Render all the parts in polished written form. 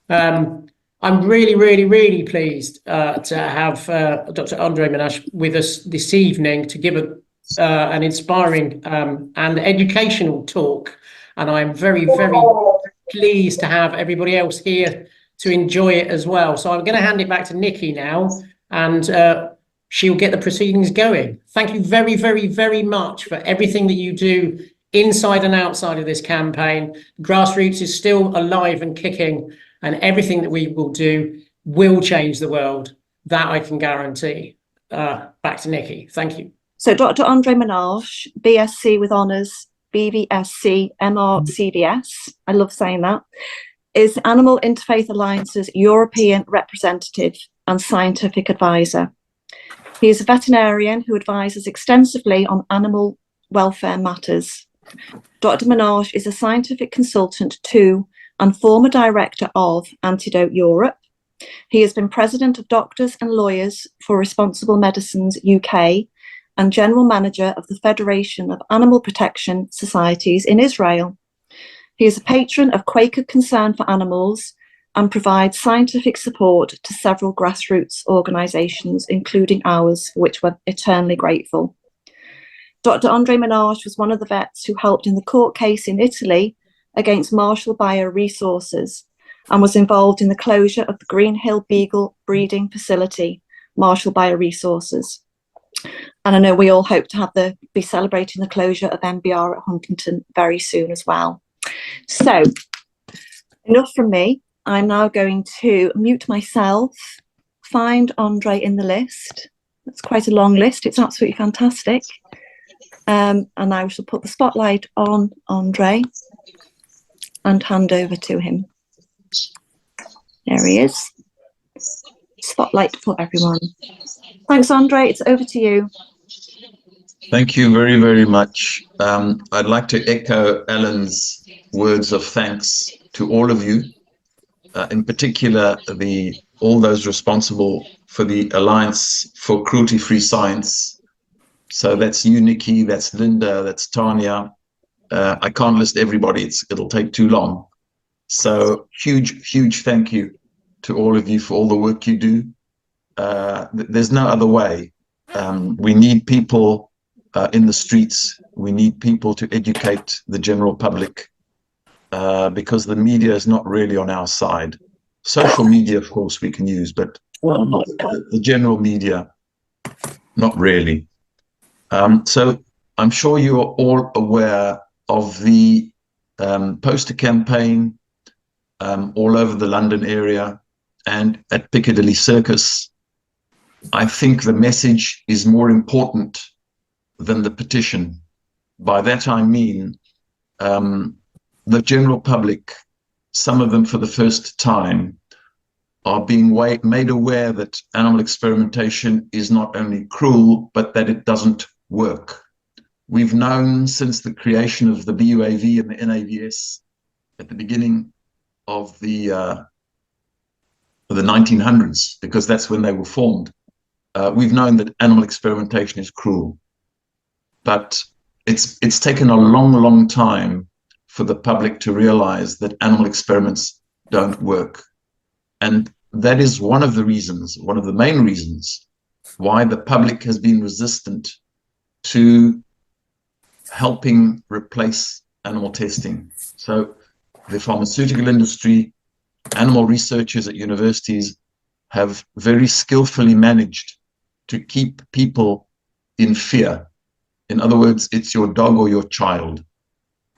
Um, I'm really, really, really pleased to have Dr. Andre Menache with us this evening to give an inspiring and educational talk. And I'm very, very pleased to have everybody else here to enjoy it as well. So I'm going to hand it back to Nikki now, and she'll get the proceedings going. Thank you very, very, very much for everything that you do inside and outside of this campaign. Grassroots is still alive and kicking, and everything that we will do will change the world. That I can guarantee. Back to Nikki. Thank you. So Dr. Andre Menache, BSc with honours, BVSc, MRCDS, I love saying that, is Animal Interfaith Alliance's European representative and scientific advisor. He is a veterinarian who advises extensively on animal welfare matters. Dr. Menache is a scientific consultant to and former director of Antidote Europe. He has been president of Doctors and Lawyers for Responsible Medicines UK and general manager of the Federation of Animal Protection Societies in Israel. He is a patron of Quaker Concern for Animals and provides scientific support to several grassroots organisations, including ours, for which we're eternally grateful. Dr. Andre Menache was one of the vets who helped in the court case in Italy against Marshall Bioresources and was involved in the closure of the Green Hill Beagle breeding facility, Marshall Bioresources. And I know we all hope to be celebrating the closure of MBR at Huntington very soon as well. So, enough from me. I'm now going to mute myself, find Andre in the list. It's quite a long list. It's absolutely fantastic. And I shall put the spotlight on Andre and hand over to him. There he is. Spotlight for everyone. Thanks, Andre. It's over to you. Thank you very, very much. I'd like to echo Alan's words of thanks to all of you, in particular all those responsible for the Alliance for Cruelty-Free Science. So that's you, Nikki, that's Linda, that's Tanya. I can't list everybody, it'll take too long. So huge thank you to all of you for all the work you do. There's no other way. We need people in the streets. We need people to educate the general public because the media is not really on our side. Social media, of course, we can use, but the general media, not really. So I'm sure you are all aware of the poster campaign all over the London area and at Piccadilly Circus. I think the message is more important than the petition. By that I mean the general public, some of them for the first time, are being made aware that animal experimentation is not only cruel, but that it doesn't work. We've known since the creation of the BUAV and the NAVS at the beginning of the 1900s, because that's when they were formed. We've known that animal experimentation is cruel, but it's taken a long time for the public to realize that animal experiments don't work. And that is one of the main reasons why the public has been resistant to helping replace animal testing. So the pharmaceutical industry, animal researchers at universities have very skillfully managed to keep people in fear. In other words, it's your dog or your child.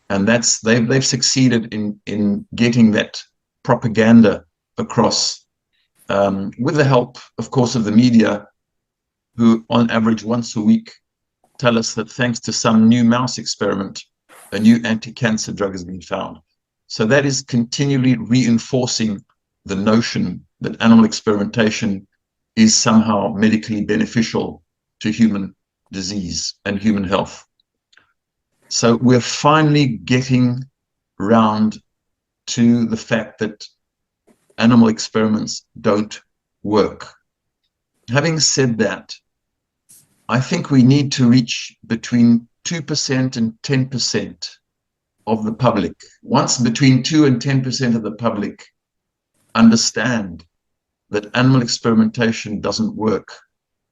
And they've succeeded in getting that propaganda across with the help, of course, of the media, who on average once a week tell us that thanks to some new mouse experiment, a new anti-cancer drug has been found. So that is continually reinforcing the notion that animal experimentation is somehow medically beneficial to human disease and human health. So we're finally getting round to the fact that animal experiments don't work. Having said that, I think we need to reach between 2% and 10% of the public. Once between 2 and 10% of the public understand that animal experimentation doesn't work,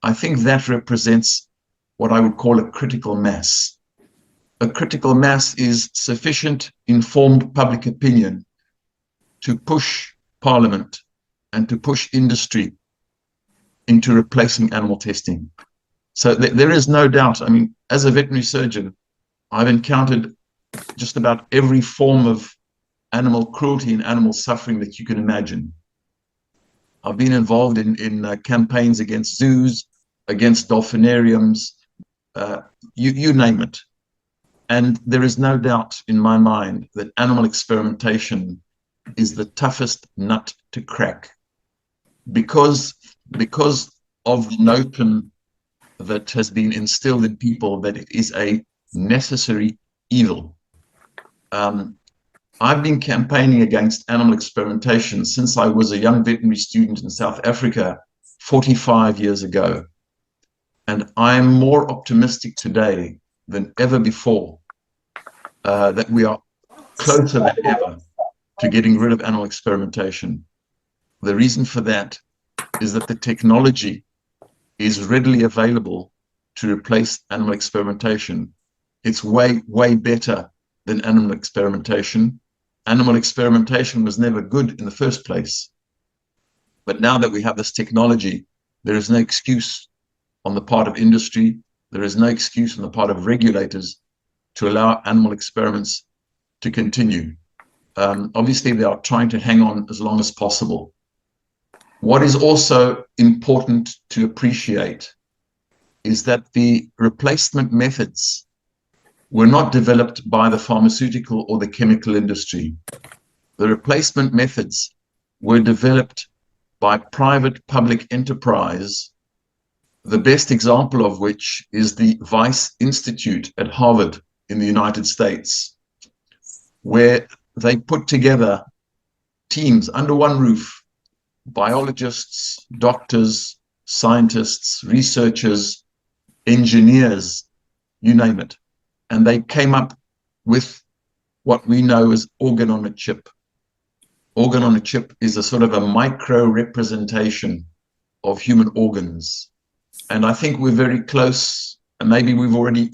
I think that represents what I would call a critical mass. A critical mass is sufficient informed public opinion to push Parliament and to push industry into replacing animal testing. So there is no doubt. I mean, as a veterinary surgeon, I've encountered just about every form of animal cruelty and animal suffering that you can imagine. I've been involved in campaigns against zoos, against dolphinariums, you name it. And there is no doubt in my mind that animal experimentation is the toughest nut to crack because of the notion that has been instilled in people that it is a necessary evil. I've been campaigning against animal experimentation since I was a young veterinary student in South Africa 45 years ago. And I'm more optimistic today than ever before that we are closer than ever to getting rid of animal experimentation. The reason for that is that the technology is readily available to replace animal experimentation. It's way, way better than animal experimentation. Animal experimentation was never good in the first place. But now that we have this technology, there is no excuse on the part of industry, there is no excuse on the part of regulators to allow animal experiments to continue. Obviously, they are trying to hang on as long as possible. What is also important to appreciate is that the replacement methods were not developed by the pharmaceutical or the chemical industry. The replacement methods were developed by private public enterprise, the best example of which is the Weiss Institute at Harvard in the United States, where they put together teams under one roof, biologists, doctors, scientists, researchers, engineers, you name it. And they came up with what we know as organ on a chip. Organ on a chip is a sort of a micro representation of human organs. And I think we're very close, and maybe we've already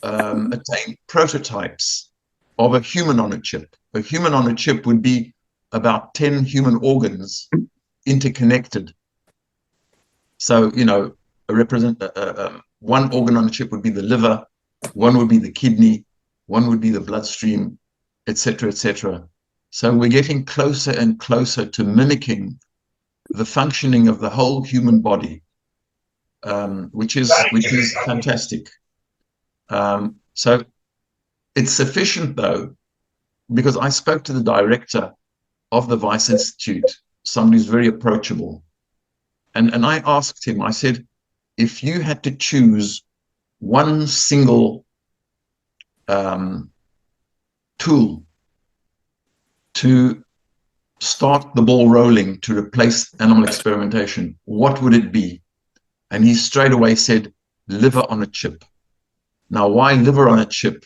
attained prototypes of a human on a chip. A human on a chip would be about 10 human organs interconnected. So, you know, one organ on a chip would be the liver, one would be the kidney, one would be the bloodstream, etc., etc. So we're getting closer and closer to mimicking the functioning of the whole human body, which is fantastic. So it's sufficient, though, because I spoke to the director of the Weiss Institute, somebody who's very approachable, and I asked him, I said, if you had to choose one single tool to start the ball rolling to replace animal experimentation, what would it be? And he straight away said, liver on a chip. Now, why liver on a chip?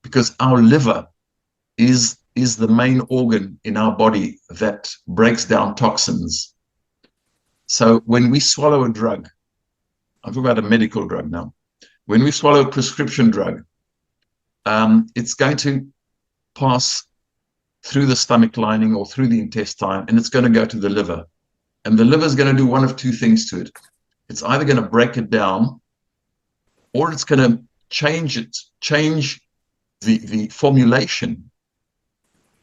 Because our liver is the main organ in our body that breaks down toxins. So when we swallow a drug, I'm talking about a medical drug now, when we swallow a prescription drug, it's going to pass through the stomach lining or through the intestine, and it's going to go to the liver. And the liver is going to do one of two things to it. It's either going to break it down, or it's going to change the formulation.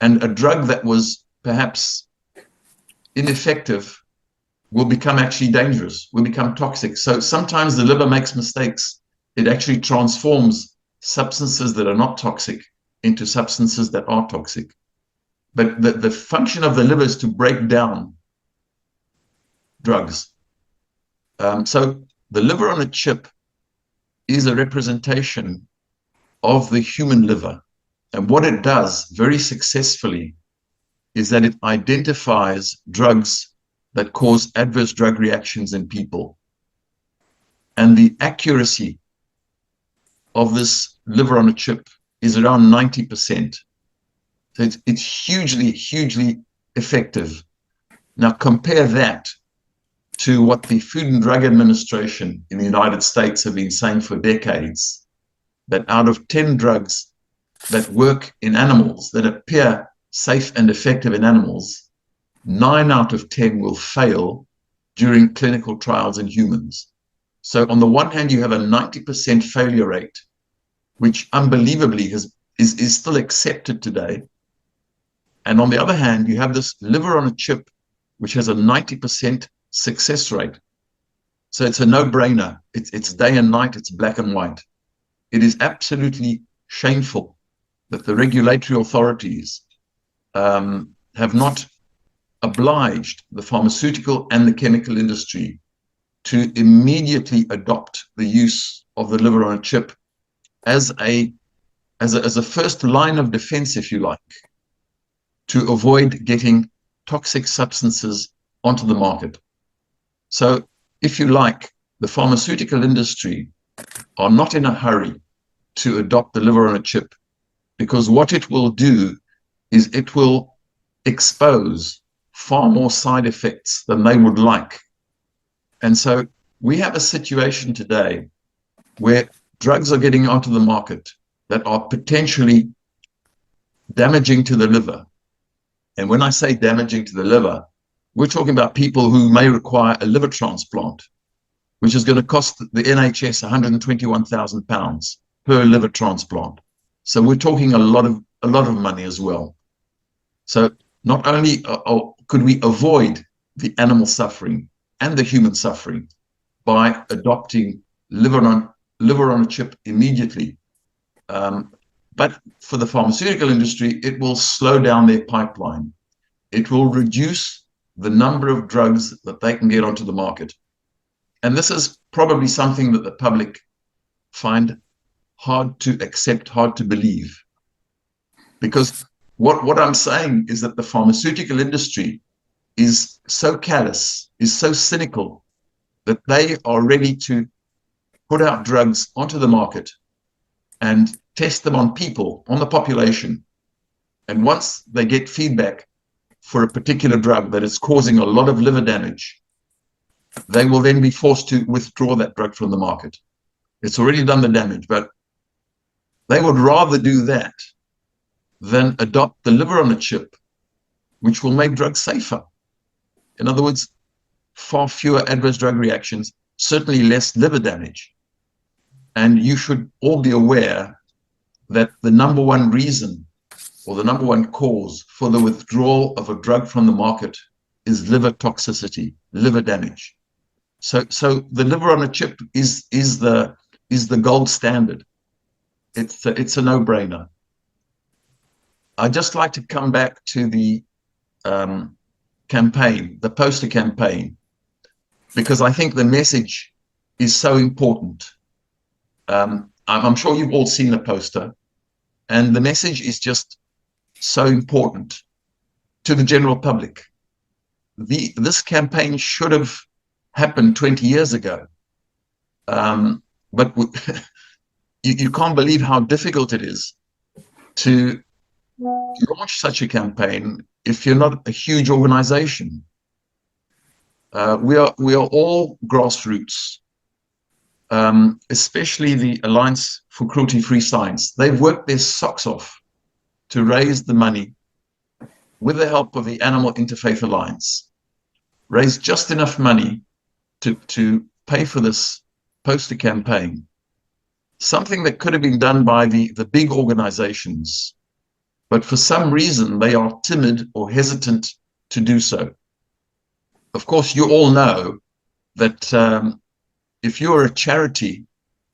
And a drug that was perhaps ineffective will become actually dangerous, will become toxic. So sometimes the liver makes mistakes. It actually transforms substances that are not toxic into substances that are toxic. But the function of the liver is to break down drugs. So the liver on a chip is a representation of the human liver. And what it does very successfully is that it identifies drugs that cause adverse drug reactions in people. And the accuracy of this liver on a chip is around 90%. So it's hugely, hugely effective. Now compare that to what the Food and Drug Administration in the United States have been saying for decades, that out of 10 drugs that work in animals, that appear safe and effective in animals, 9 out of 10 will fail during clinical trials in humans. So on the one hand, you have a 90% failure rate, which unbelievably is still accepted today. And on the other hand, you have this liver on a chip, which has a 90% success rate. So it's a no-brainer. It's day and night, it's black and white. It is absolutely shameful that the regulatory authorities have not obliged the pharmaceutical and the chemical industry to immediately adopt the use of the liver on a chip as a first line of defense, if you like, to avoid getting toxic substances onto the market. So, if you like, the pharmaceutical industry are not in a hurry to adopt the liver on a chip, because what it will do is it will expose far more side effects than they would like. And so we have a situation today where drugs are getting onto the market that are potentially damaging to the liver. And when I say damaging to the liver, we're talking about people who may require a liver transplant, which is going to cost the NHS £121,000 per liver transplant. So we're talking a lot of money as well. So not only could we avoid the animal suffering and the human suffering by adopting liver on a chip immediately, but for the pharmaceutical industry, it will slow down their pipeline. It will reduce the number of drugs that they can get onto the market. And this is probably something that the public find hard to accept, hard to believe. Because what I'm saying is that the pharmaceutical industry is so callous, is so cynical, that they are ready to put out drugs onto the market and test them on people, on the population. And once they get feedback for a particular drug that is causing a lot of liver damage, they will then be forced to withdraw that drug from the market. It's already done the damage, but they would rather do that than adopt the liver on a chip, which will make drugs safer. In other words, far fewer adverse drug reactions, certainly less liver damage. And you should all be aware that the number one reason or the number one cause for the withdrawal of a drug from the market is liver toxicity, liver damage. So the liver on a chip is the gold standard. It's a no-brainer. I'd just like to come back to the campaign, the poster campaign, because I think the message is so important. I'm sure you've all seen the poster, and the message is just so important to the general public. This campaign should have happened 20 years ago, but you can't believe how difficult it is to launch such a campaign if you're not a huge organization. We are all grassroots, especially the Alliance for Cruelty-Free Science. They've worked their socks off to raise the money with the help of the Animal Interfaith Alliance, raise just enough money to pay for this poster campaign. Something that could have been done by the big organizations, but for some reason they are timid or hesitant to do so. Of course, you all know that if you're a charity,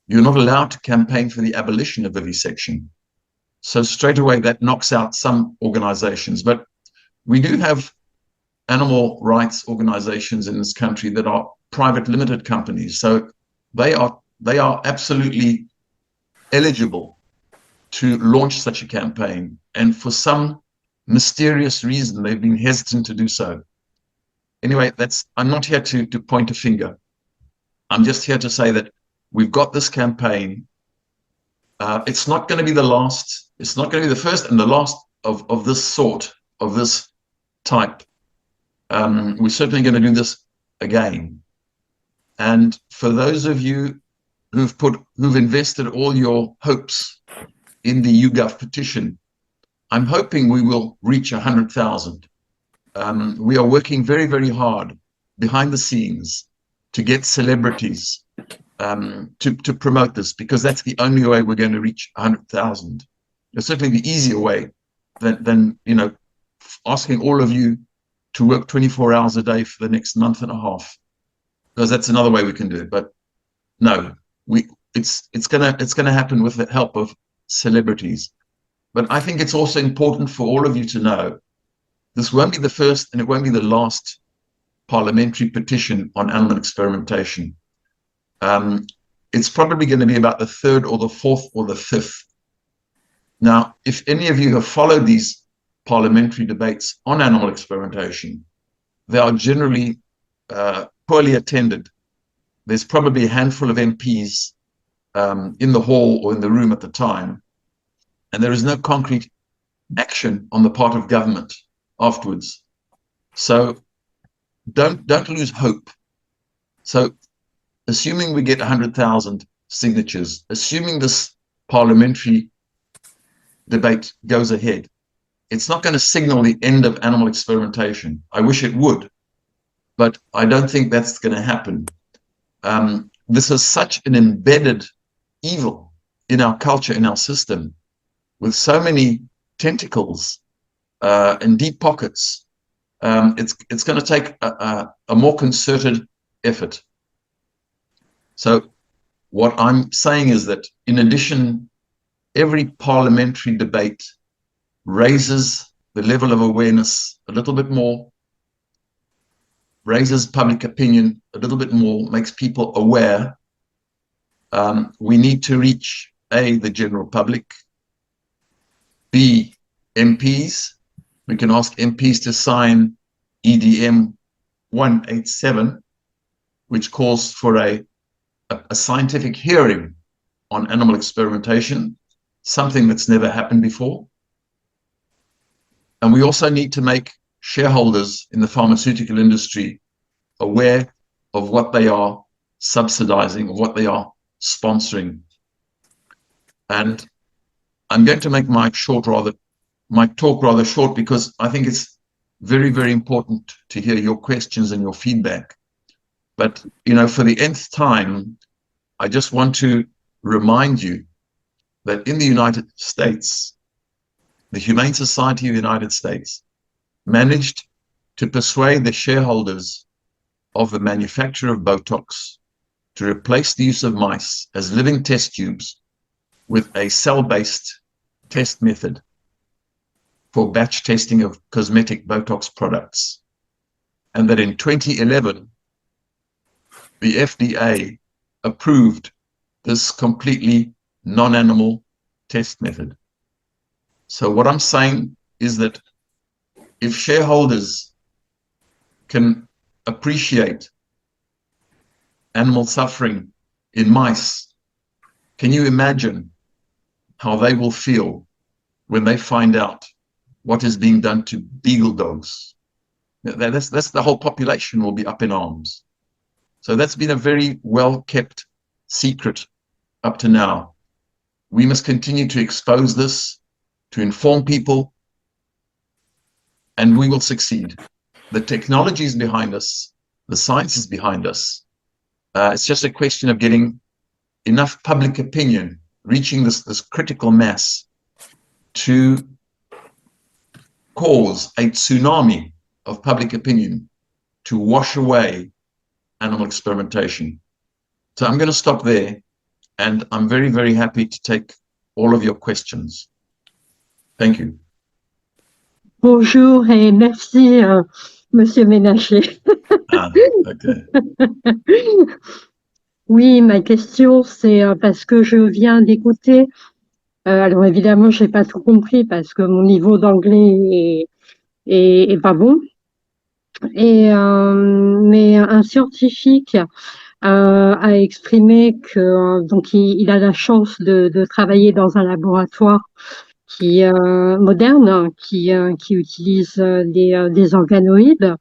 you're not allowed to campaign for the abolition of vivisection. So straight away that knocks out some organizations. But we do have animal rights organizations in this country that are private limited companies. So they are absolutely eligible to launch such a campaign. And for some mysterious reason, they've been hesitant to do so. Anyway, I'm not here to point a finger. I'm just here to say that we've got this campaign. It's not going to be the last. It's not going to be the first and the last of this sort, of this type. We're certainly going to do this again. And for those of you who've invested all your hopes in the YouGov petition, I'm hoping we will reach 100,000. We are working very, very hard behind the scenes to get celebrities to promote this, because that's the only way we're going to reach 100,000. It's certainly the easier way than asking all of you to work 24 hours a day for the next month and a half, because that's another way we can do it. But no, it's gonna happen with the help of celebrities. But I think it's also important for all of you to know this won't be the first and it won't be the last parliamentary petition on animal experimentation. It's probably going to be about the third or the fourth or the fifth. Now, if any of you have followed these parliamentary debates on animal experimentation, they are generally poorly attended. There's probably a handful of MPs in the hall or in the room at the time, and there is no concrete action on the part of government afterwards. So don't lose hope. So assuming we get 100,000 signatures, assuming this parliamentary debate goes ahead, it's not going to signal the end of animal experimentation. I wish it would, but I don't think that's going to happen. This is such an embedded evil in our culture, in our system, with so many tentacles and deep pockets. It's going to take a more concerted effort. So what I'm saying is that, in addition, every parliamentary debate raises the level of awareness a little bit more, raises public opinion a little bit more, makes people aware. We need to reach A, the general public, B, MPs. We can ask MPs to sign EDM 187, which calls for a scientific hearing on animal experimentation, something that's never happened before. And we also need to make shareholders in the pharmaceutical industry aware of what they are subsidizing, of what they are sponsoring. And I'm going to make my talk rather short, because I think it's very, very important to hear your questions and your feedback. But, for the nth time, I just want to remind you that in the United States, the Humane Society of the United States managed to persuade the shareholders of the manufacture of Botox to replace the use of mice as living test tubes with a cell-based test method for batch testing of cosmetic Botox products. And that in 2011, the FDA approved this completely non-animal test method. So what I'm saying is that if shareholders can appreciate animal suffering in mice, can you imagine how they will feel when they find out what is being done to beagle dogs? That's the whole population will be up in arms. So that's been a very well-kept secret up to now. We must continue to expose this, to inform people, and we will succeed. The technology is behind us. The science is behind us. It's just a question of getting enough public opinion, reaching this critical mass to cause a tsunami of public opinion to wash away animal experimentation. So I'm going to stop there, and I'm very, very happy to take all of your questions. Thank you. Bonjour et merci, Monsieur Menache. Okay. Oui, ma question, c'est parce que je viens d'écouter. Alors évidemment, j'ai pas tout compris parce que mon niveau d'anglais est pas bon. Mais un scientifique a exprimé que donc il a la chance de travailler dans un laboratoire qui moderne, qui utilise des organoïdes,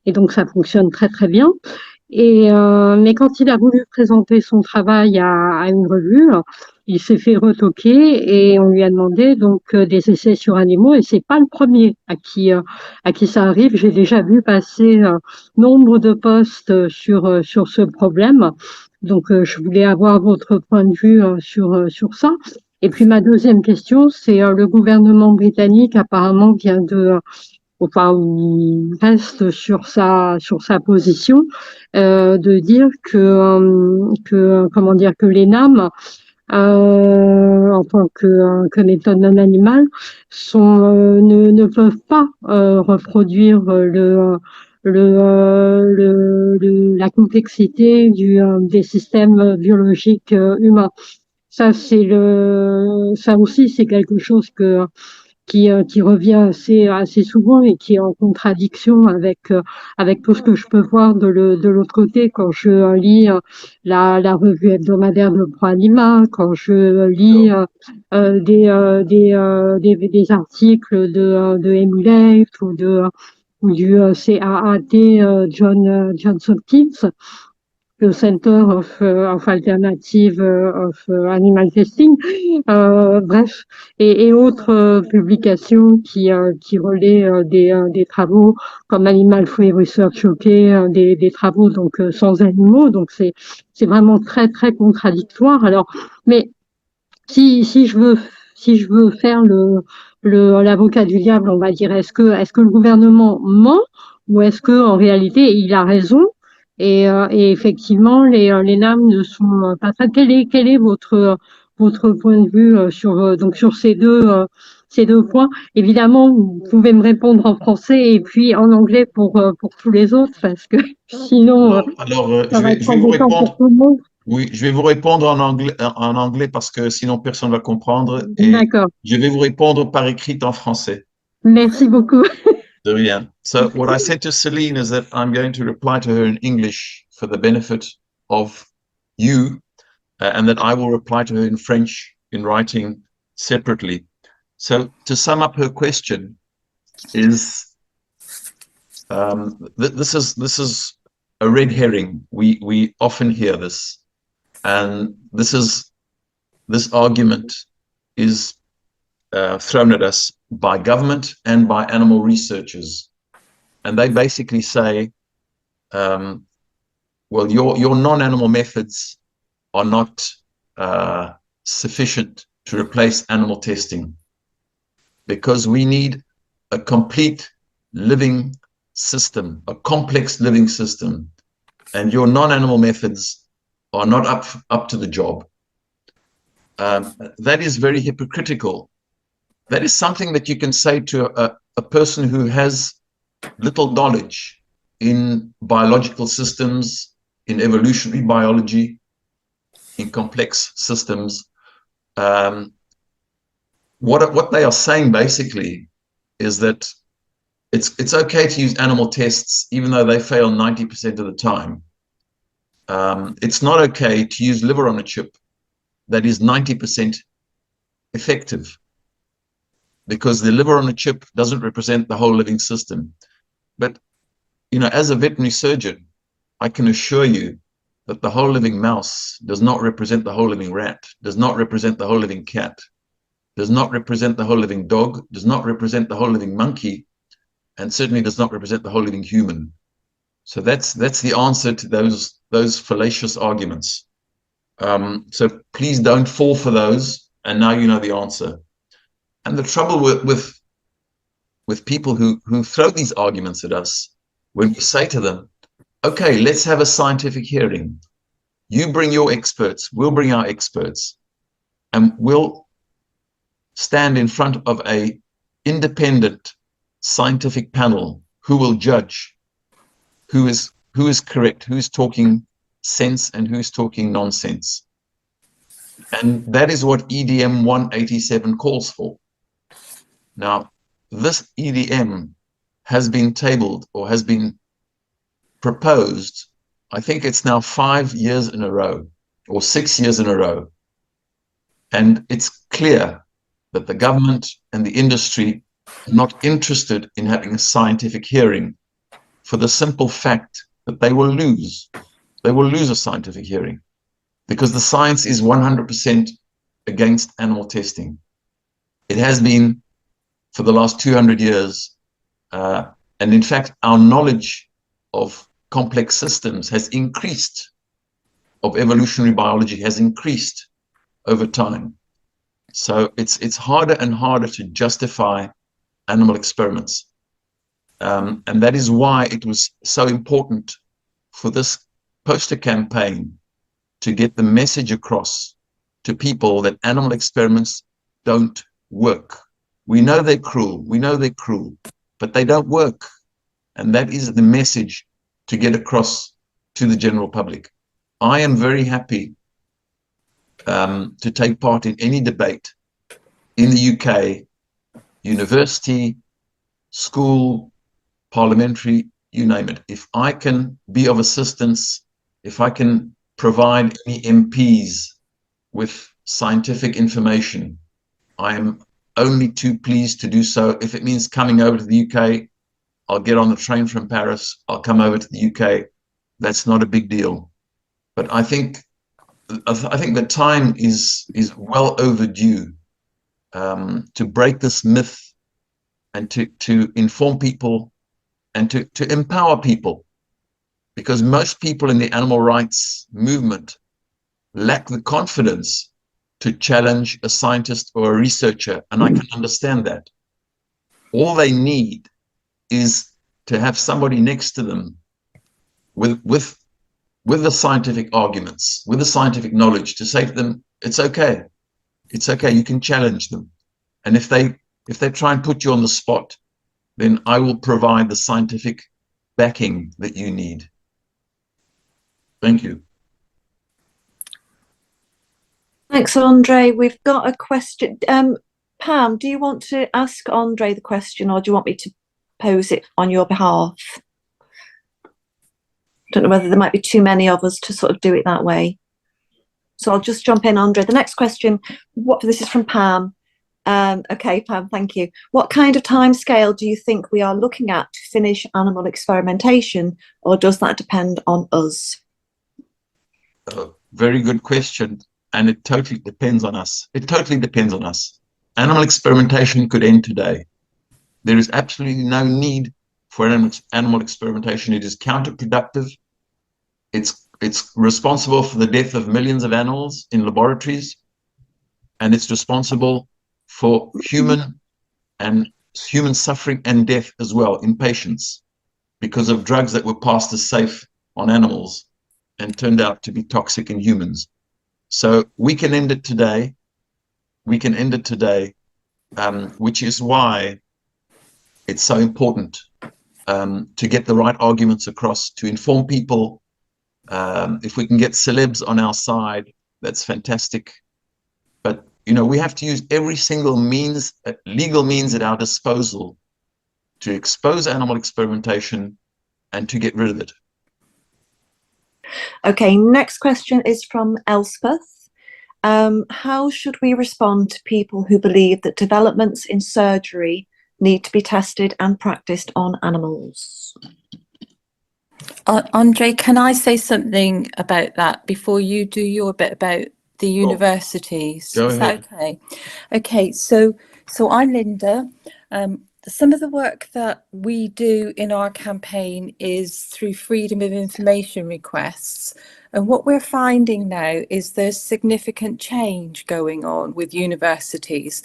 et donc ça fonctionne très très bien. Mais quand il a voulu présenter son travail à une revue, il s'est fait retoquer et on lui a demandé donc des essais sur animaux et c'est pas le premier à qui ça arrive. J'ai déjà vu passer nombre de posts sur ce problème. Donc je voulais avoir votre point de vue sur ça. Et puis ma deuxième question, c'est le gouvernement britannique apparemment vient enfin, reste sur sa position de dire que comment dire que les NAM en tant que méthode non animale sont ne peuvent pas reproduire la complexité des systèmes biologiques humains. Ça ça aussi c'est quelque chose qui revient assez souvent et qui est en contradiction avec tout ce que je peux voir de l'autre côté quand je lis la revue hebdomadaire de ProAnima, quand je lis des articles de Emulate ou du CAAT John Hopkins, le Center of Alternative of Animal Testing, bref, et autres publications qui relaient des travaux comme Animal Free Research OK, des travaux donc sans animaux, donc c'est vraiment très très contradictoire. Alors, mais si je veux faire l'avocat du diable, on va dire, est-ce que le gouvernement ment ou est-ce que en réalité il a raison et effectivement les NAM ne sont pas très. Quel est votre point de vue donc sur ces deux points? Évidemment, vous pouvez me répondre en français et puis en anglais pour tous les autres parce que sinon ça va être je vais vous embêtant pour répondre. tout le monde. Oui, je vais vous répondre en anglais parce que sinon personne ne va comprendre. Et D'accord. je vais vous répondre par écrit en français. Merci beaucoup. De rien. So what I said to Celine is that I'm going to reply to her in English for the benefit of you, and that I will reply to her in French in writing separately. So to sum up her question is, this is a red herring. We often hear this, and this argument is thrown at us by government and by animal researchers, and they basically say, well, your non-animal methods are not sufficient to replace animal testing because we need a complete living system, a complex living system, and your non-animal methods are not up to the job. That is very hypocritical. That is something that you can say to a person who has little knowledge in biological systems, in evolutionary biology, in complex systems. What they are saying basically is that it's okay to use animal tests even though they fail 90% of the time. It's not okay to use liver on a chip that is 90% effective, because the liver on a chip doesn't represent the whole living system. But, you know, as a veterinary surgeon, I can assure you that the whole living mouse does not represent the whole living rat, does not represent the whole living cat, does not represent the whole living dog, does not represent the whole living monkey, and certainly does not represent the whole living human. So that's the answer to those fallacious arguments. So please don't fall for those, and now you know the answer. And the trouble with people who throw these arguments at us, when we say to them, okay, let's have a scientific hearing. You bring your experts, we'll bring our experts, and we'll stand in front of a independent scientific panel who will judge who is correct, who's talking sense and who's talking nonsense. And that is what EDM 187 calls for. Now, this EDM has been tabled or has been proposed, I think it's now 5 years in a row or 6 years in a row. And it's clear that the government and the industry are not interested in having a scientific hearing for the simple fact that they will lose. They will lose a scientific hearing because the science is 100% against animal testing. It has been for the last 200 years. And in fact, our knowledge of complex systems has increased, of evolutionary biology has increased over time. So it's harder and harder to justify animal experiments. And that is why it was so important for this poster campaign to get the message across to people that animal experiments don't work. We know they're cruel, but they don't work. And that is the message to get across to the general public. I am very happy to take part in any debate in the UK, university, school, parliamentary, you name it. If I can be of assistance, if I can provide any MPs with scientific information, I am only too pleased to do so. If it means coming over to the UK, I'll get on the train from Paris, I'll come over to the UK. That's not a big deal. But I think the time is well overdue to break this myth and to inform people and to empower people, because most people in the animal rights movement lack the confidence to challenge a scientist or a researcher, and I can understand that. All they need is to have somebody next to them with the scientific arguments, with the scientific knowledge, to say to them, it's okay, you can challenge them. And if they try and put you on the spot, then I will provide the scientific backing that you need. Thank you. Thanks, Andre. We've got a question. Pam, do you want to ask Andre the question, or do you want me to pose it on your behalf? I don't know whether there might be too many of us to sort of do it that way. So I'll just jump in, Andre. The next question, this is from Pam. Okay, Pam, thank you. What kind of timescale do you think we are looking at to finish animal experimentation, or does that depend on us? Very good question. And it totally depends on us. It totally depends on us. Animal experimentation could end today. There is absolutely no need for animal experimentation. It is counterproductive. It's responsible for the death of millions of animals in laboratories, and it's responsible for human suffering and death as well in patients because of drugs that were passed as safe on animals and turned out to be toxic in humans. So we can end it today. We can end it today, which is why it's so important to get the right arguments across, to inform people. If we can get celebs on our side, that's fantastic. But, you know, we have to use every single means, legal means at our disposal to expose animal experimentation and to get rid of it. Okay, next question is from Elspeth. How should we respond to people who believe that developments in surgery need to be tested and practiced on animals? Andre, can I say something about that before you do your bit about the universities? Go ahead. Is that okay? Okay, so I'm Linda. Some of the work that we do in our campaign is through freedom of information requests. And what we're finding now is there's significant change going on with universities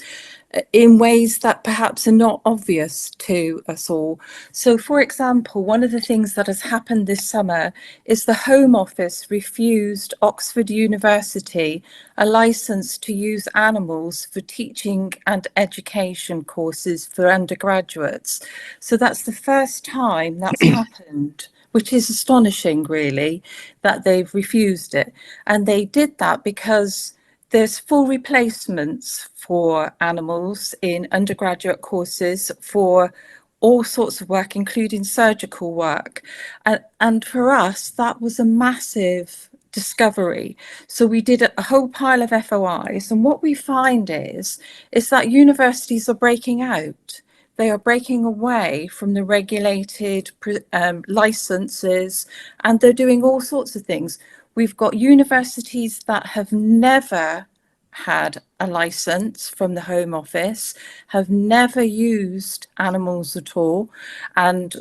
in ways that perhaps are not obvious to us all. So, for example, one of the things that has happened this summer is the Home Office refused Oxford University a license to use animals for teaching and education courses for undergraduates. So that's the first time that's happened, which is astonishing, really, that they've refused it. And they did that because there's full replacements for animals in undergraduate courses for all sorts of work, including surgical work. And for us, that was a massive discovery. So we did a whole pile of FOIs. And what we find is that universities are breaking out. they are breaking away from the regulated licenses, and they're doing all sorts of things. We've got universities that have never had a license from the Home Office, have never used animals at all, and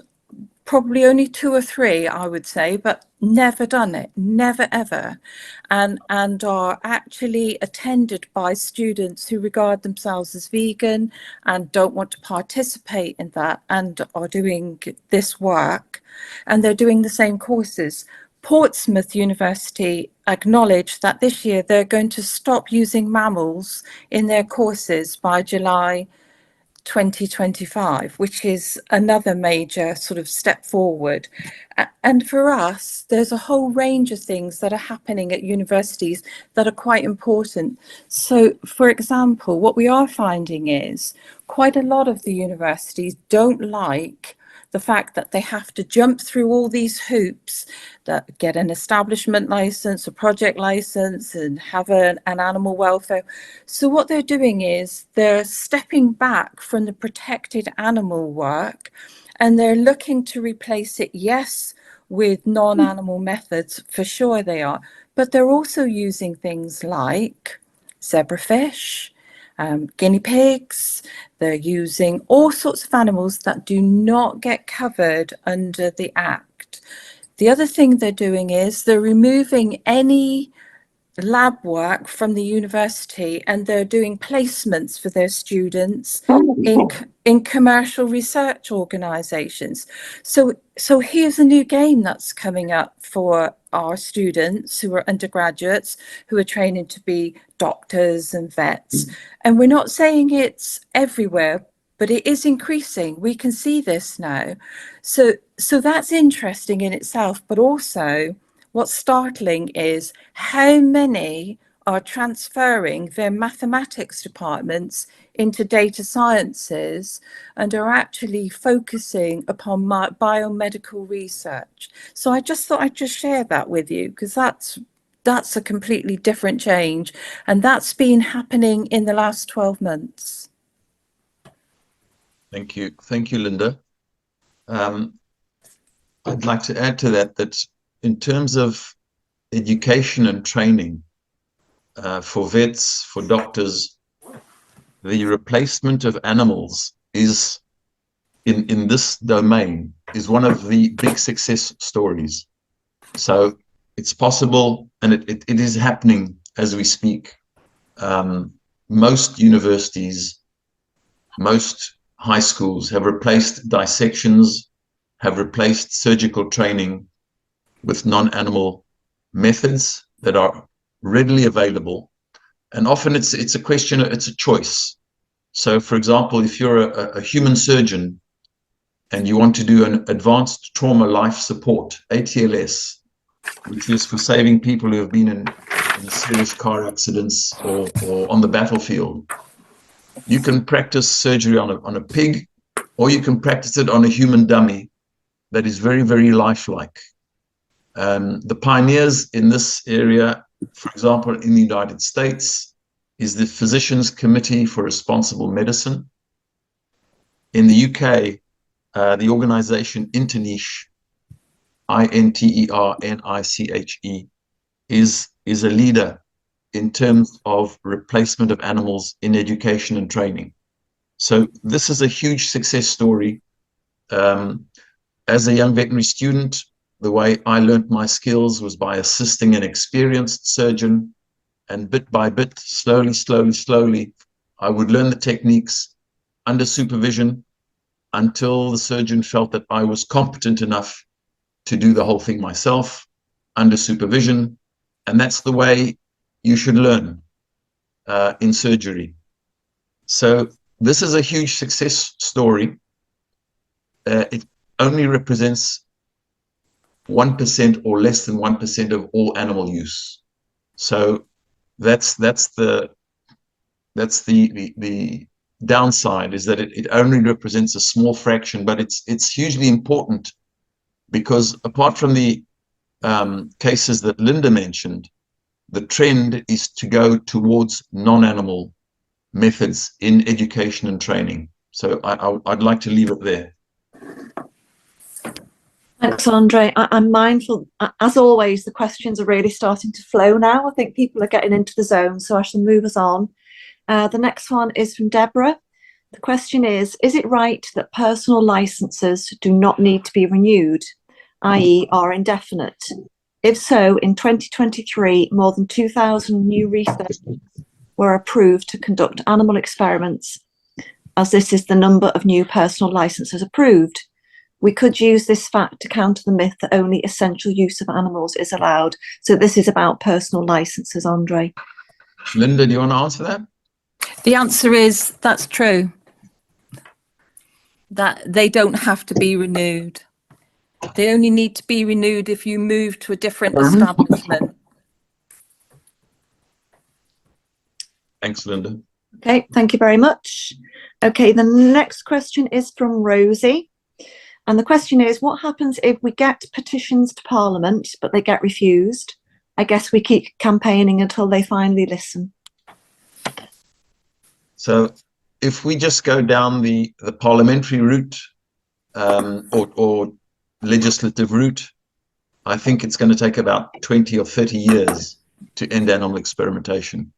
probably only 2 or 3, I would say, but never done it, never ever, and are actually attended by students who regard themselves as vegan and don't want to participate in that, and are doing this work, and they're doing the same courses. Portsmouth University acknowledged that this year they're going to stop using mammals in their courses by July 2025, which is another major sort of step forward. And for us, there's a whole range of things that are happening at universities that are quite important. So, for example, what we are finding is quite a lot of the universities don't like the fact that they have to jump through all these hoops, that get an establishment license, a project license, and have an animal welfare. So what they're doing is they're stepping back from the protected animal work, and they're looking to replace it, yes, with non-animal methods, for sure they are, but they're also using things like zebrafish, guinea pigs. They're using all sorts of animals that do not get covered under the Act. The other thing they're doing is they're removing any lab work from the university, and they're doing placements for their students in commercial research organizations. So here's a new game that's coming up for our students who are undergraduates, who are training to be doctors and vets. And we're not saying it's everywhere, but it is increasing. We can see this now. So that's interesting in itself, but also what's startling is how many are transferring their mathematics departments into data sciences and are actually focusing upon biomedical research. So I just thought I'd just share that with you, because that's a completely different change, and that's been happening in the last 12 months. Thank you, Linda. I'd like to add to that in terms of education and training for vets, for doctors, the replacement of animals is in this domain is one of the big success stories. So it's possible, and it is happening as we speak. Most universities, most high schools have replaced dissections, have replaced surgical training with non-animal methods that are readily available. And often it's a question, it's a choice. So for example, if you're a human surgeon and you want to do an advanced trauma life support, ATLS, which is for saving people who have been in serious car accidents or on the battlefield, you can practice surgery on a pig, or you can practice it on a human dummy that is very, very lifelike. The pioneers in this area, for example, in the United States, is the Physicians Committee for Responsible Medicine. In the UK, the organization Interniche, INTERNICHE, is a leader in terms of replacement of animals in education and training. So this is a huge success story. As a young veterinary student, the way I learned my skills was by assisting an experienced surgeon, and bit by bit, slowly, I would learn the techniques under supervision until the surgeon felt that I was competent enough to do the whole thing myself under supervision. And that's the way you should learn in surgery. So this is a huge success story. It only represents 1% or less than 1% of all animal use. So that's the downside, is that it only represents a small fraction, but it's hugely important, because apart from the cases that Linda mentioned, the trend is to go towards non-animal methods in education and training. So I'd like to leave it there. Thanks, Andre. I'm mindful, as always, the questions are really starting to flow now. I think people are getting into the zone, so I shall move us on. The next one is from Deborah. The question is it right that personal licenses do not need to be renewed, i.e. are indefinite? If so, in 2023, more than 2,000 new researchers were approved to conduct animal experiments, as this is the number of new personal licenses approved. We could use this fact to counter the myth that only essential use of animals is allowed. So this is about personal licenses, Andre. Linda, do you want to answer that? The answer is that's true. That they don't have to be renewed. They only need to be renewed if you move to a different establishment. Thanks, Linda. Okay, thank you very much. Okay, the next question is from Rosie. And the question is, what happens if we get petitions to Parliament, but they get refused? I guess we keep campaigning until they finally listen. So if we just go down the parliamentary route or legislative route, I think it's going to take about 20 or 30 years to end animal experimentation.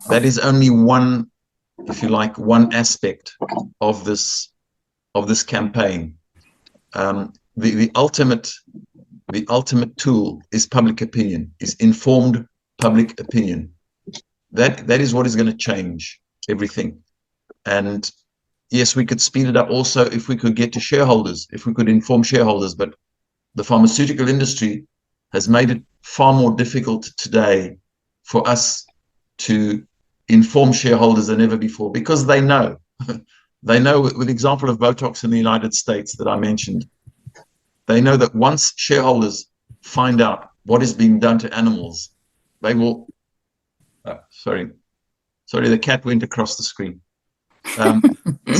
That is only one, if you like, one aspect of this campaign. The ultimate tool is public opinion, is informed public opinion. That is what is going to change everything. And yes, we could speed it up also if we could get to shareholders, if we could inform shareholders, but the pharmaceutical industry has made it far more difficult today for us to inform shareholders than ever before, because they know. They know, with the example of Botox in the United States that I mentioned, they know that once shareholders find out what is being done to animals, they will, sorry, the cat went across the screen. So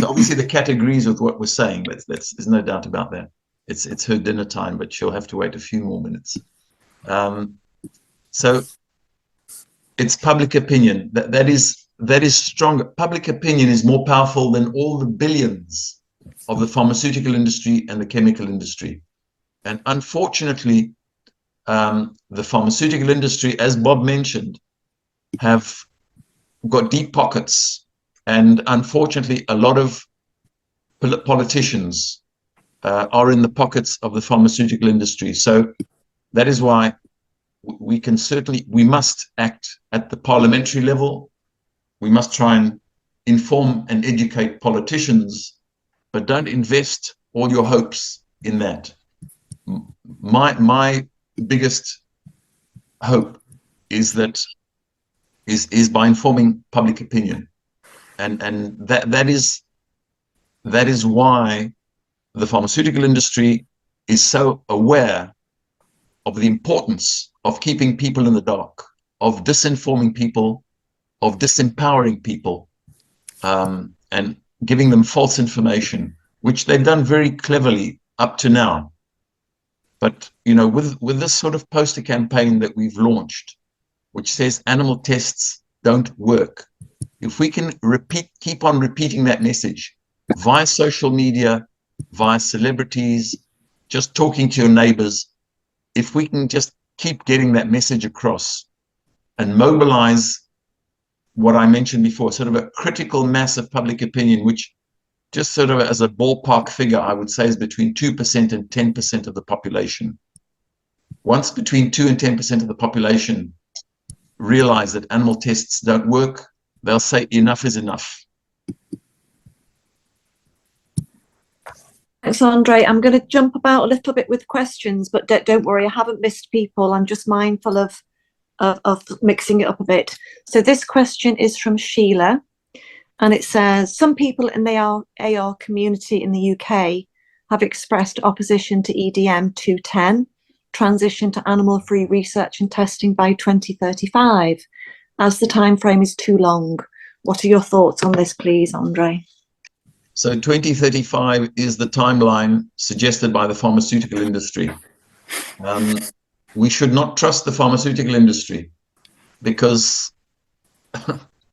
obviously the cat agrees with what we're saying. There's no doubt about that. It's her dinner time, but she'll have to wait a few more minutes. So it's public opinion. That is stronger. Public opinion is more powerful than all the billions of the pharmaceutical industry and the chemical industry. And unfortunately, the pharmaceutical industry, as Bob mentioned, have got deep pockets. And unfortunately, a lot of politicians are in the pockets of the pharmaceutical industry. So that is why we must act at the parliamentary level. We must try and inform and educate politicians, but don't invest all your hopes in that. My biggest hope is by informing public opinion, and that is why the pharmaceutical industry is so aware of the importance of keeping people in the dark, of disinforming people, of disempowering people, and giving them false information, which they've done very cleverly up to now. But with this sort of poster campaign that we've launched, which says animal tests don't work, if we can keep on repeating that message via social media, via celebrities, just talking to your neighbors, if we can just keep getting that message across and mobilize what I mentioned before, sort of a critical mass of public opinion, which just sort of as a ballpark figure, I would say is between 2% and 10% of the population. Once between 2 and 10% of the population realize that animal tests don't work, they'll say enough is enough. Thanks, Andre. I'm going to jump about a little bit with questions, but don't worry, I haven't missed people. I'm just mindful of mixing it up a bit. So this question is from Sheila, and it says, some people in the AR community in the UK have expressed opposition to EDM 210, transition to animal-free research and testing by 2035, as the time frame is too long. What are your thoughts on this, please, Andre? So 2035 is the timeline suggested by the pharmaceutical industry. We should not trust the pharmaceutical industry because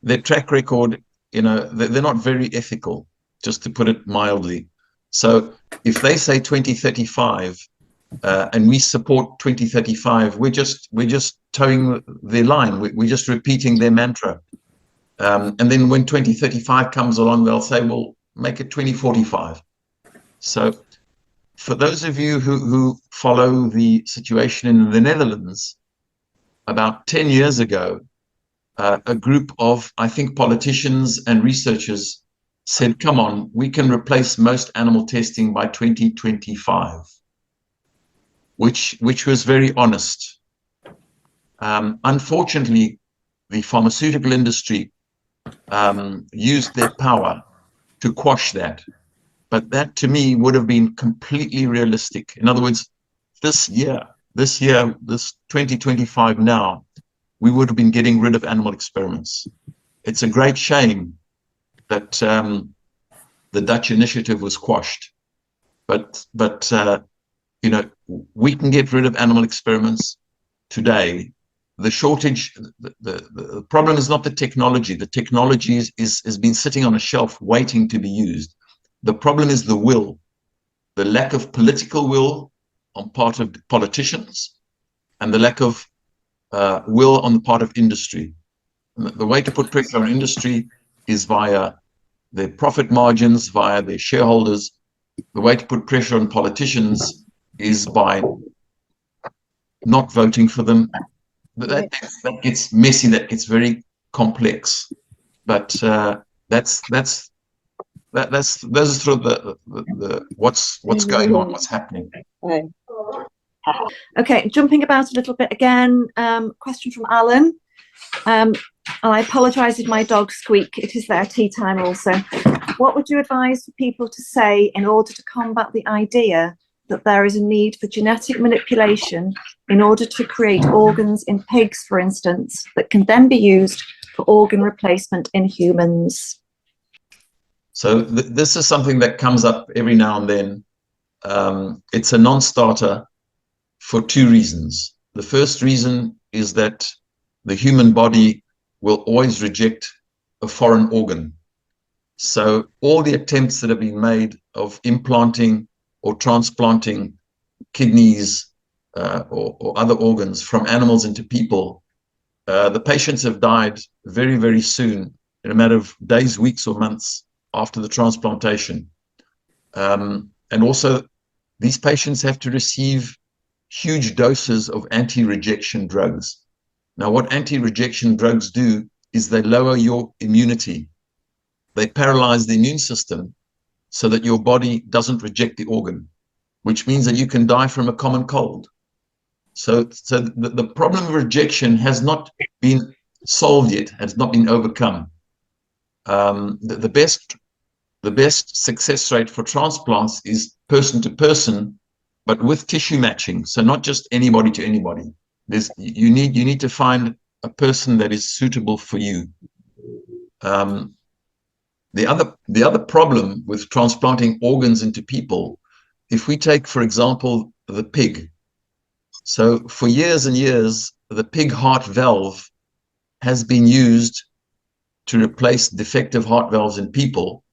their track record, they're not very ethical. just to put it mildly. So if they say 2035 and we support 2035, we're just towing their line. We're just repeating their mantra. And then when 2035 comes along, they'll say, well, make it 2045. So for those of you who follow the situation in the Netherlands, about 10 years ago, a group of, I think, politicians and researchers said, come on, we can replace most animal testing by 2025, which was very honest. Unfortunately, the pharmaceutical industry used their power to quash that. But that to me would have been completely realistic. In other words, this 2025 now, we would have been getting rid of animal experiments. It's a great shame that the Dutch initiative was quashed. But you know, we can get rid of animal experiments today. The shortage, the problem is not the technology. The technology has been sitting on a shelf waiting to be used. The problem is the will, the lack of political will on part of politicians, and the lack of will on the part of industry. The way to put pressure on industry is via their profit margins, via their shareholders. The way to put pressure on politicians is by not voting for them. But that gets messy, that gets very complex. But those are sort of the what's going on, what's happening. Okay, jumping about a little bit again. Question from Alan. And I apologise if my dogs squeak. It is their tea time also. What would you advise for people to say in order to combat the idea that there is a need for genetic manipulation in order to create organs in pigs, for instance, that can then be used for organ replacement in humans? So this is something that comes up every now and then. It's a non-starter for two reasons. The first reason is that the human body will always reject a foreign organ. So all the attempts that have been made of implanting or transplanting kidneys or other organs from animals into people, the patients have died very, very soon, in a matter of days, weeks, or months after the transplantation. And also, these patients have to receive huge doses of anti-rejection drugs. Now, what anti-rejection drugs do is they lower your immunity. They paralyze the immune system so that your body doesn't reject the organ, which means that you can die from a common cold. So the problem of rejection has not been solved yet, has not been overcome. The best success rate for transplants is person to person, but with tissue matching. So not just anybody to anybody. You need to find a person that is suitable for you. The other problem with transplanting organs into people, if we take, for example, the pig. So for years and years, the pig heart valve has been used to replace defective heart valves in people.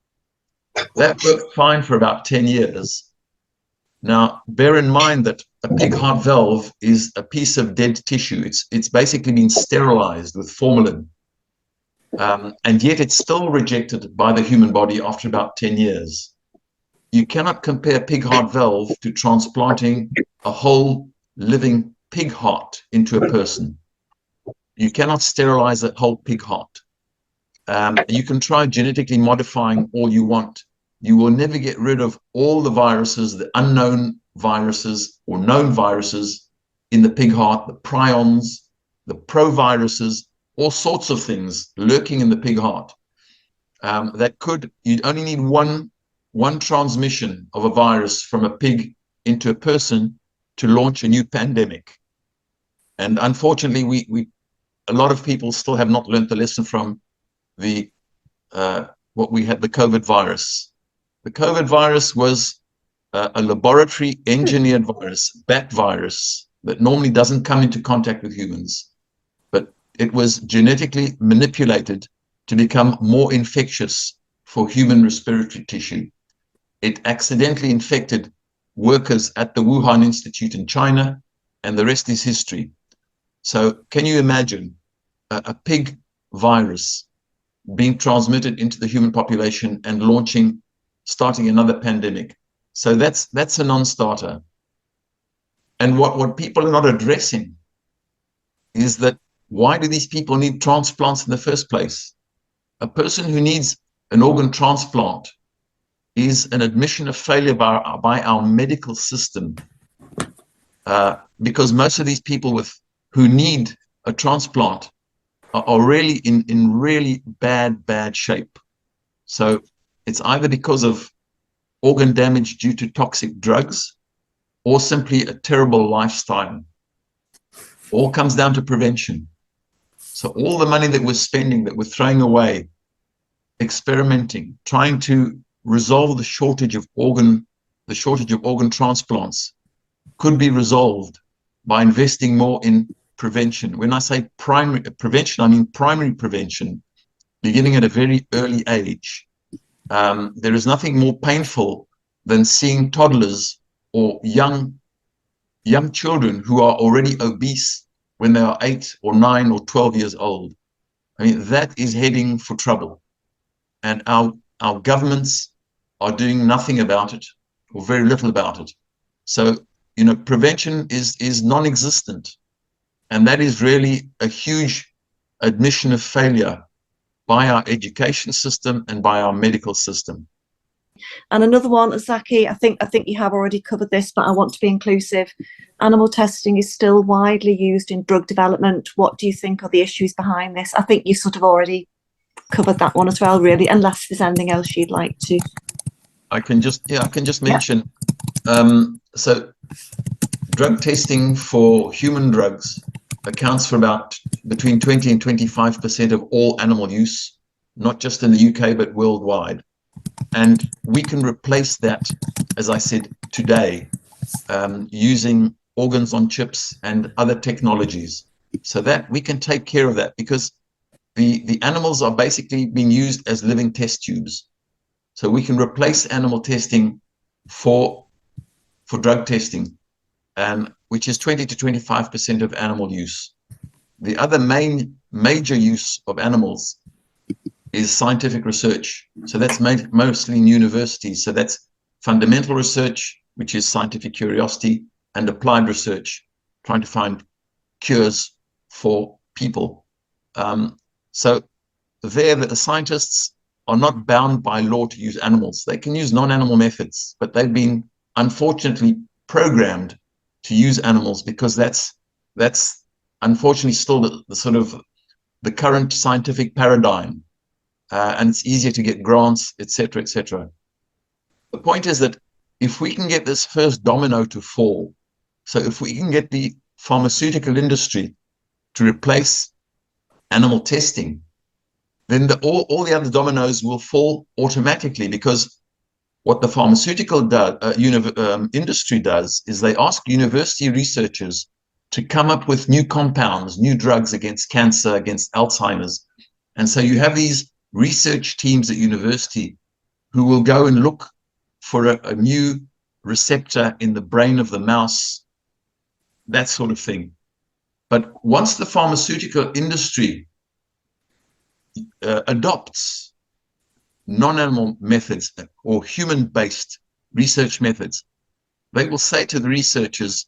That worked fine for about 10 years. Now, bear in mind that a pig heart valve is a piece of dead tissue. It's basically been sterilized with formalin. And yet it's still rejected by the human body after about 10 years. You cannot compare pig heart valve to transplanting a whole living pig heart into a person. You cannot sterilize a whole pig heart. You can try genetically modifying all you want. You will never get rid of all the viruses, the unknown viruses or known viruses in the pig heart, the prions, the proviruses, all sorts of things lurking in the pig heart. You'd only need one transmission of a virus from a pig into a person to launch a new pandemic. And unfortunately, a lot of people still have not learned the lesson from what we had, the COVID virus. The COVID virus was a laboratory engineered virus, bat virus, that normally doesn't come into contact with humans, but it was genetically manipulated to become more infectious for human respiratory tissue. It accidentally infected workers at the Wuhan Institute in China, and the rest is history. So can you imagine a pig virus being transmitted into the human population and starting another pandemic? So that's a non-starter. And what people are not addressing is that why do these people need transplants in the first place? A person who needs an organ transplant is an admission of failure by our medical system, because most of these people who need a transplant are really in really bad shape. So it's either because of organ damage due to toxic drugs or simply a terrible lifestyle. All comes down to prevention. So all the money that we're spending, that we're throwing away, experimenting, trying to resolve the shortage of organ transplants, could be resolved by investing more in prevention. When I say primary prevention, I mean primary prevention, beginning at a very early age. There is nothing more painful than seeing toddlers or young children who are already obese when they are 8 or 9 or 12 years old. I mean, that is heading for trouble. And our governments are doing nothing about it, or very little about it. So, prevention is non-existent. And that is really a huge admission of failure by our education system and by our medical system. And another one, Zaki, I think you have already covered this, but I want to be inclusive. Animal testing is still widely used in drug development. What do you think are the issues behind this? I think you sort of already covered that one as well, really, unless there's anything else you'd like to. I can just mention, so drug testing for human drugs accounts for about between 20 and 25% of all animal use, not just in the UK, but worldwide. And we can replace that, as I said, today, using organs on chips and other technologies, so that we can take care of that, because the animals are basically being used as living test tubes. So we can replace animal testing for drug testing, which is 20 to 25% of animal use. The other major use of animals is scientific research. So that's mostly in universities. So that's fundamental research, which is scientific curiosity, and applied research, trying to find cures for people. So there, the scientists are not bound by law to use animals. They can use non-animal methods, but they've been unfortunately programmed to use animals, because that's unfortunately still the sort of the current scientific paradigm, and it's easier to get grants, etc., etc. The point is that if we can get this first domino to fall, so if we can get the pharmaceutical industry to replace animal testing, then all the other dominoes will fall automatically, because what the pharmaceutical industry does is they ask university researchers to come up with new compounds, new drugs against cancer, against Alzheimer's. And so you have these research teams at university who will go and look for a new receptor in the brain of the mouse, that sort of thing. But once the pharmaceutical industry adopts non-animal methods or human-based research methods, they will say to the researchers,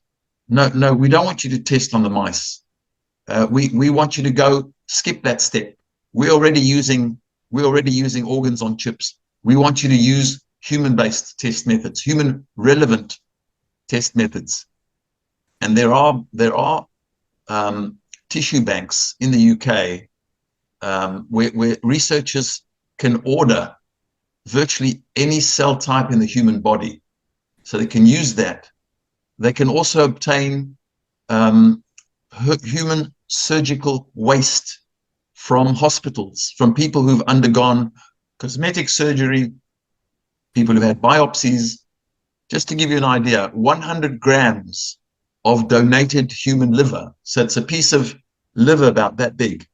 no, we don't want you to test on the mice. We want you to go skip that step. We're already using organs on chips. We want you to use human-based test methods, human-relevant test methods. And there are tissue banks in the UK where researchers can order virtually any cell type in the human body, so they can use that. They can also obtain human surgical waste from hospitals, from people who've undergone cosmetic surgery, people who've had biopsies. Just to give you an idea, 100 grams of donated human liver, so it's a piece of liver about that big,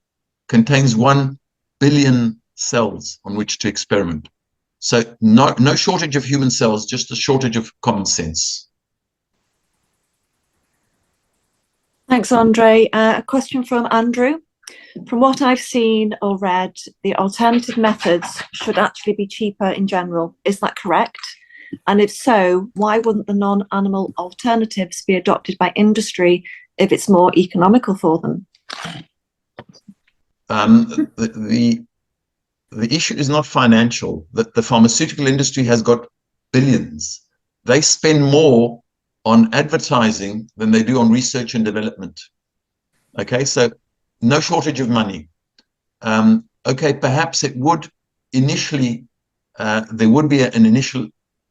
contains 1 billion cells on which to experiment. So no shortage of human cells, just a shortage of common sense. Thanks, Andre. A question from Andrew. From what I've seen or read, the alternative methods should actually be cheaper in general. Is that correct? And if so, why wouldn't the non-animal alternatives be adopted by industry if it's more economical for them? The issue is not financial. The pharmaceutical industry has got billions. They spend more on advertising than they do on research and development. Okay, so no shortage of money. Okay, perhaps it would initially, there would be an initial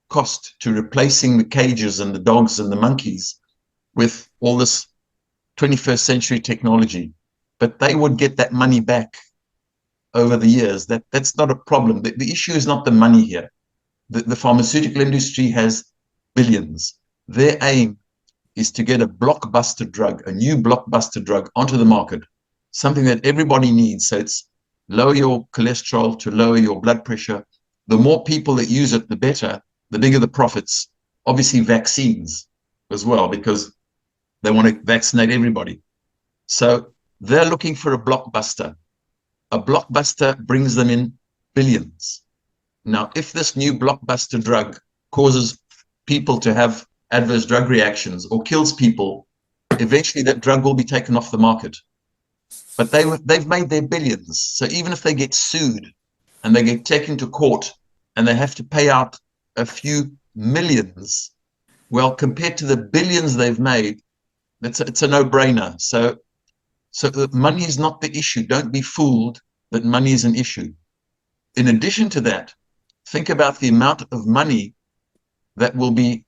cost to replacing the cages and the dogs and the monkeys with all this 21st century technology, but they would get that money back over the years. That's not a problem. The issue is not the money here. The pharmaceutical industry has billions. Their aim is to get a blockbuster drug, a new blockbuster drug onto the market, something that everybody needs. So it's lower your cholesterol to lower your blood pressure. The more people that use it, the better, the bigger the profits. Obviously vaccines as well, because they want to vaccinate everybody. So they're looking for a blockbuster. A blockbuster brings them in billions. Now, if this new blockbuster drug causes people to have adverse drug reactions or kills people, eventually that drug will be taken off the market. But they've made their billions. So even if they get sued and they get taken to court and they have to pay out a few millions, well, compared to the billions they've made, it's a no-brainer. So money is not the issue. Don't be fooled that money is an issue. In addition to that, think about the amount of money that will be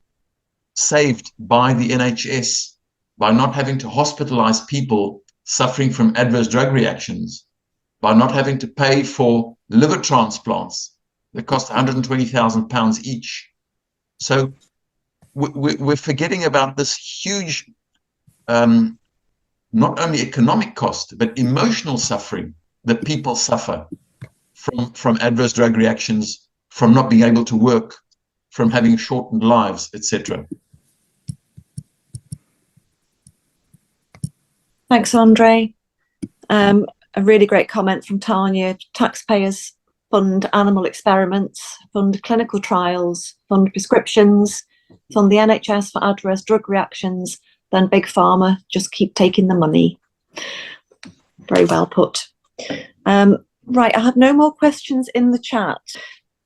saved by the NHS by not having to hospitalize people suffering from adverse drug reactions, by not having to pay for liver transplants that cost £120,000 each. So we're forgetting about this huge, not only economic cost, but emotional suffering that people suffer from adverse drug reactions, from not being able to work, from having shortened lives, etc. Thanks, Andre. A really great comment from Tanya. Taxpayers fund animal experiments, fund clinical trials, fund prescriptions, fund the NHS for adverse drug reactions, then Big Pharma just keep taking the money. Very well put. Right, I have no more questions in the chat.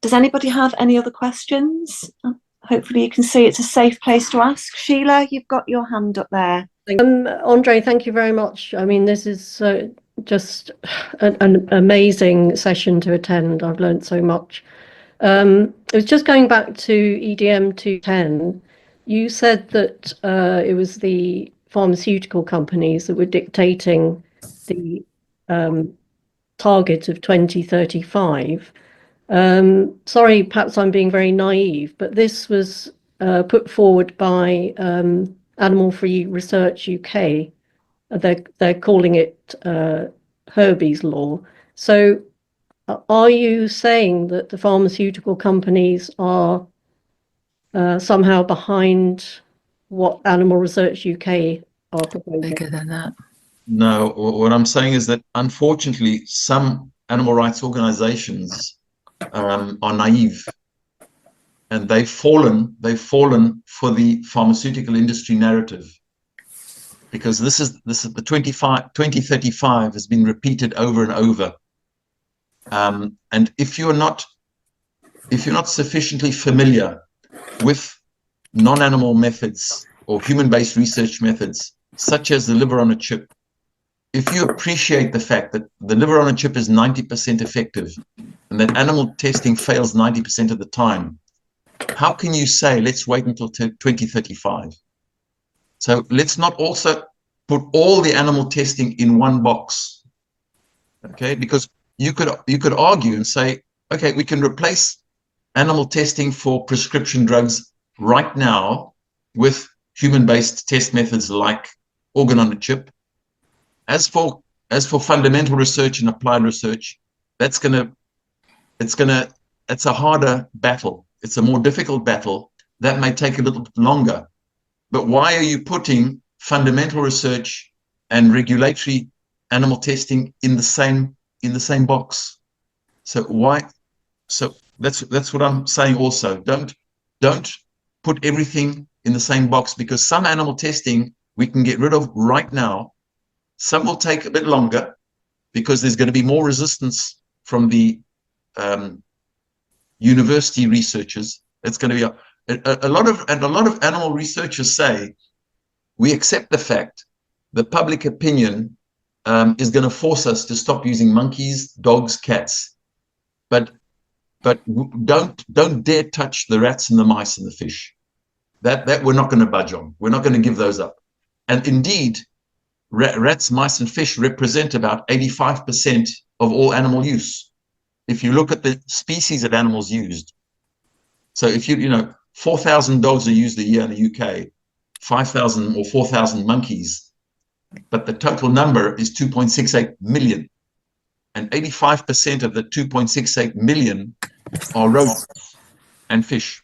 Does anybody have any other questions? Hopefully you can see it's a safe place to ask. Sheila, you've got your hand up there. Andre, thank you very much. I mean, this is just an amazing session to attend. I've learned so much. It was just going back to EDM 210. You said that it was the pharmaceutical companies that were dictating the target of 2035. Sorry, perhaps I'm being very naive, but this was put forward by Animal Free Research UK. They're calling it Herbie's Law. So are you saying that the pharmaceutical companies are somehow behind what Animal Research UK are proposing? Bigger than that. No, what I'm saying is that unfortunately some animal rights organizations are naive, and they've fallen for the pharmaceutical industry narrative, because this is the 2035 has been repeated over and over, and if you're not sufficiently familiar with non-animal methods or human-based research methods such as the liver on a chip, if you appreciate the fact that the liver on a chip is 90% effective and that animal testing fails 90% of the time, how can you say, let's wait until 2035? So let's not also put all the animal testing in one box, okay? Because you could argue and say, okay, we can replace animal testing for prescription drugs right now with human-based test methods like organ on a chip. As for fundamental research and applied research, it's gonna it's a harder battle. It's a more difficult battle that may take a little bit longer. But why are you putting fundamental research and regulatory animal testing in the same box? So why? So that's what I'm saying also. Don't put everything in the same box, because some animal testing we can get rid of right now. Some will take a bit longer because there's going to be more resistance from the university researchers. It's going to be a lot of animal researchers say we accept the fact that public opinion is going to force us to stop using monkeys, dogs, cats, but don't dare touch the rats and the mice and the fish. That we're not going to budge on. We're not going to give those up. And indeed, rats, mice, and fish represent about 85% of all animal use. If you look at the species of animals used, so if you know 4,000 dogs are used a year in the UK, 5,000 or 4,000 monkeys, but the total number is 2.68 million, and 85% of the 2.68 million are rodents and fish.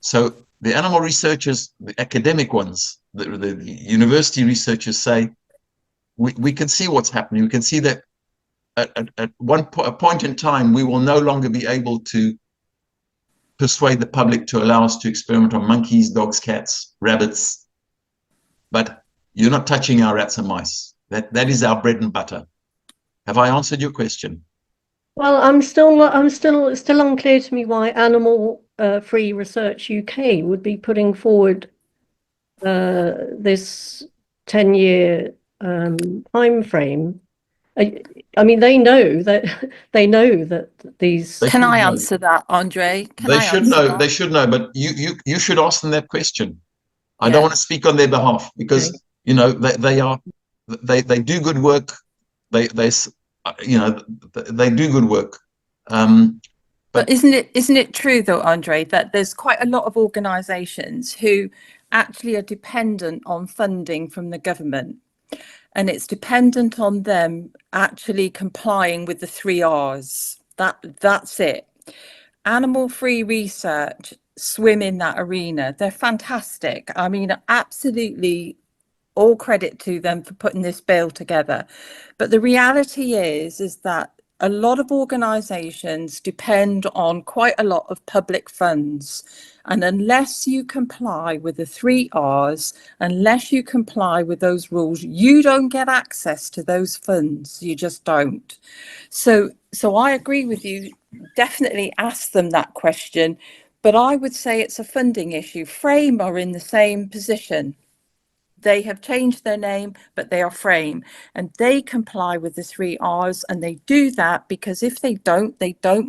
So the animal researchers, the academic ones, the university researchers say, we can see what's happening. We can see that at a point in time, we will no longer be able to persuade the public to allow us to experiment on monkeys, dogs, cats, rabbits. But you're not touching our rats and mice. That is our bread and butter. Have I answered your question? Well, it's still unclear to me why Animal Free Research UK would be putting forward this 10-year time frame. I mean, they know that these. Can I answer that, Andre? They should know, but you should ask them that question. I don't want to speak on their behalf, because you know they do good work. They do good work. But isn't it true though, Andre, that there's quite a lot of organisations who actually are dependent on funding from the government, and it's dependent on them actually complying with the 3 R's. That's it. Animal Free Research swim in that arena. They're fantastic. I mean, absolutely all credit to them for putting this bill together. But the reality is that a lot of organisations depend on quite a lot of public funds. And unless you comply with the 3 R's, unless you comply with those rules, you don't get access to those funds. You just don't. So I agree with you. Definitely ask them that question. But I would say it's a funding issue. Frame are in the same position. They have changed their name, but they are Frame, and they comply with the 3 R's, and they do that because if they don't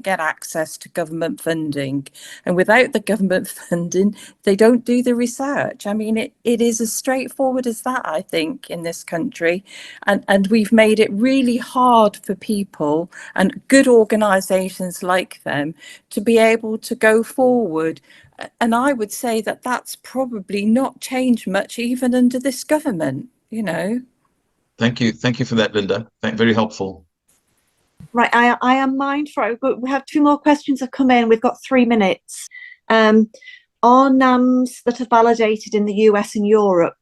get access to government funding. And without the government funding, they don't do the research. I mean, it is as straightforward as that, I think, in this country. And we've made it really hard for people and good organisations like them to be able to go forward. And I would say that that's probably not changed much even under this government, you know. Thank you for that, Linda. Very helpful. Right, I am mindful. We have 2 more questions have come in. We've got 3 minutes. Are NAMs that are validated in the US and Europe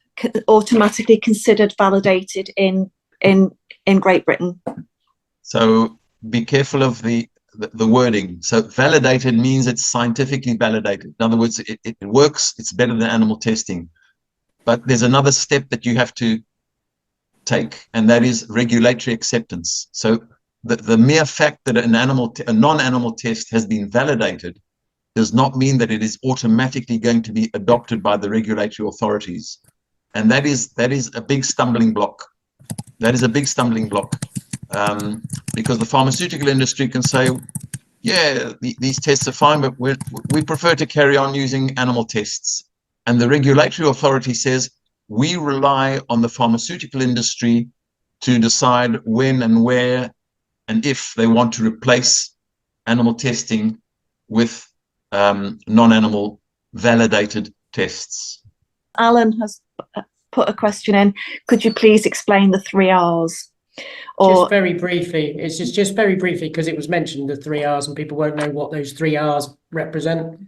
automatically considered validated in Great Britain? So be careful of the wording. So validated means it's scientifically validated. In other words, it works. It's better than animal testing. But there's another step that you have to take, and that is regulatory acceptance. So the mere fact that a non-animal test has been validated does not mean that it is automatically going to be adopted by the regulatory authorities. And that is a big stumbling block. That is a big stumbling block. Because the pharmaceutical industry can say, yeah, these tests are fine, but we prefer to carry on using animal tests. And the regulatory authority says, we rely on the pharmaceutical industry to decide when and where and if they want to replace animal testing with non-animal validated tests. Alan has put a question in. Could you please explain the 3 R's? Or Just very briefly, it's just very briefly, because it was mentioned, the 3 R's, and people won't know what those 3 R's represent.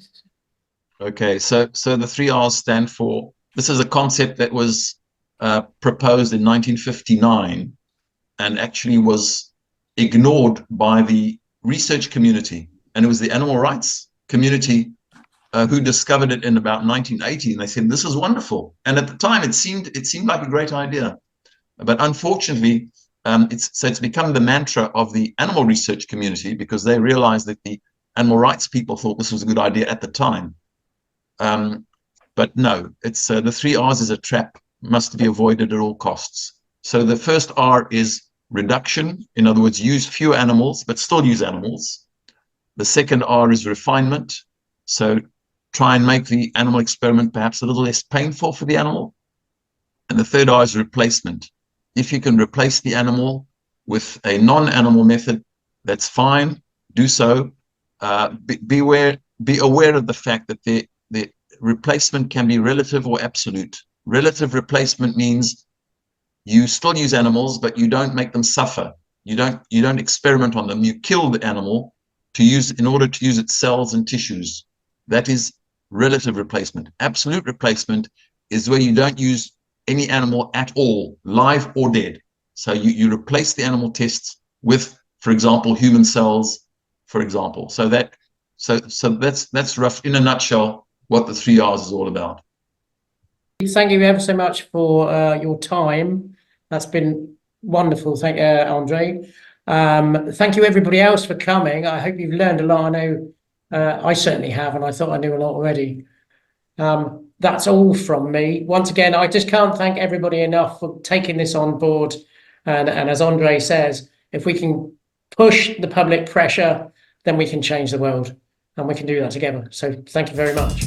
Okay, so the 3 R's stand for, this is a concept that was proposed in 1959 and actually was ignored by the research community. And it was the animal rights community who discovered it in about 1980. And they said, this is wonderful. And at the time, it seemed like a great idea. But unfortunately, it's become the mantra of the animal research community, because they realized that the animal rights people thought this was a good idea at the time. But no, it's the 3 R's is a trap, must be avoided at all costs. So the first R is reduction. In other words, use fewer animals, but still use animals. The second R is refinement. So try and make the animal experiment perhaps a little less painful for the animal. And the third R is replacement. If you can replace the animal with a non-animal method, that's fine, do so. Be aware of the fact that the replacement can be relative or absolute. Relative replacement means you still use animals, but you don't make them suffer. You don't experiment on them. You kill the animal in order to use its cells and tissues. That is relative replacement. Absolute replacement is where you don't use any animal at all, live or dead. So you replace the animal tests with, for example, human cells, for example. So that's rough, in a nutshell, what the 3 R's is all about. Thank you ever so much for your time. That's been wonderful. Thank you, Andre. Thank you, everybody else, for coming. I hope you've learned a lot. I know I certainly have, and I thought I knew a lot already. That's all from me. Once again, I just can't thank everybody enough for taking this on board. And as Andre says, if we can push the public pressure, then we can change the world, and we can do that together. So thank you very much.